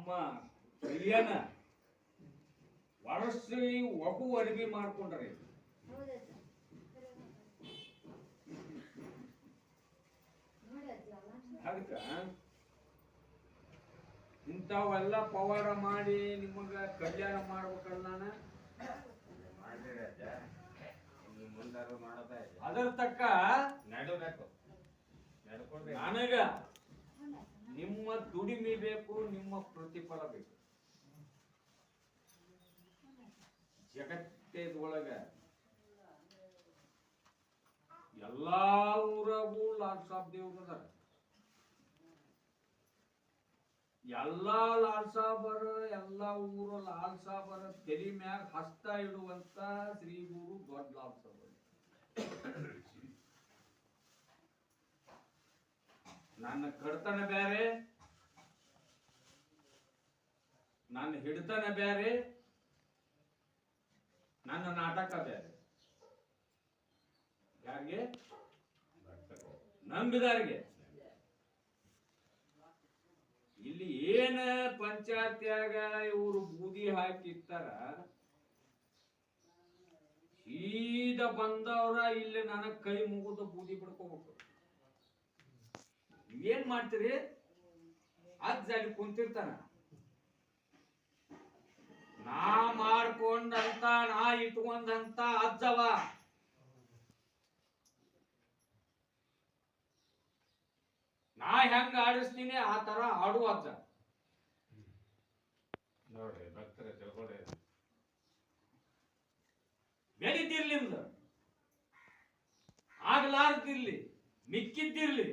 ನಮ್ಮ ಕೈಯನ ಒರಸಿ ಒಗು ಅರಿವಿ ಮಾಡ್ಕೊಂಡ್ರಿ. ಅದಕ್ಕ ಇಂಥವೆಲ್ಲ ಪವಾಡ ಮಾಡಿ ನಿಮಗ ಕಲ್ಯಾಣ ಮಾಡ್ಬೇಕಲ್ಲ ನಾನು ಅದರ ತಕ್ಕ ನಡಬೇಕು. ನನಗ ನಿಮ್ಮ ದುಡಿಮೆ ಬೇಕು, ನಿಮ್ಮ ಪ್ರತಿಫಲ ಬೇಕು. ಜಗತ್ತೊಳಗ ಎಲ್ಲಾ ಊರಾಗೂ ಲಾಲ್ ಸಾಬ್ ದೇವ್ರು ಅದಾರ. ಎಲ್ಲಾ ಲಾಲ್ ಸಾಬರ ಎಲ್ಲಾ ಊರು ಲಾಲ್ ಸಾಬರ ತಲೆ ಮ್ಯಾಗ ಹಸ್ತ ಇಡುವಂತ ಶ್ರೀ ಗುರು ದೊಡ್ಡ ಲಾಲ್ ಸಾಬರ್. ನನ್ನ ಕಡ್ತನ ಬ್ಯಾರೆ, ನನ್ನ ಹಿಡ್ತನ ಬ್ಯಾರೆ, ನನ್ನ ನಾಟಕ ಬ್ಯಾರೆ. ಯಾರಿಗೆ? ನಂಬಿದಾರಿಗೆ. ಇಲ್ಲಿ ಏನ ಪಂಚಾಯತ್ಯಾಗ ಇವರು ಬೂದಿ ಹಾಕಿರ್ತಾರ, ಸೀದಾ ಬಂದವ್ರ ಇಲ್ಲಿ ನನಗ್ ಕೈ ಮುಗಿದು ಬೂದಿ ಬಿಡ್ಕೋಬೇಕು. ಏನ್ ಮಾಡ್ತೀರಿ? ಅಜ್ಜ ಅಲ್ಲಿ ಕುಂತಿರ್ತಾನ, ನಾ ಮಾಡ್ಕೊಂಡಂತ ನಾ ಇಟ್ಕೊಂಡಂತ ಅಜ್ಜವ. ನಾ ಹೆಂಗ ಆಡಿಸ್ತೀನಿ ಆ ತರ ಆಡುವ ಅಜ್ಜ. ನೋಡ್ರಿ ಭಕ್ತರ ತಿಳ್ಕೊಳ್ರಿ, ಬೆಳಿತಿರ್ಲಿ, ಆಗ್ಲಾರ್ದಿರ್ಲಿ, ಮಿಕ್ಕಿದ್ದಿರ್ಲಿ,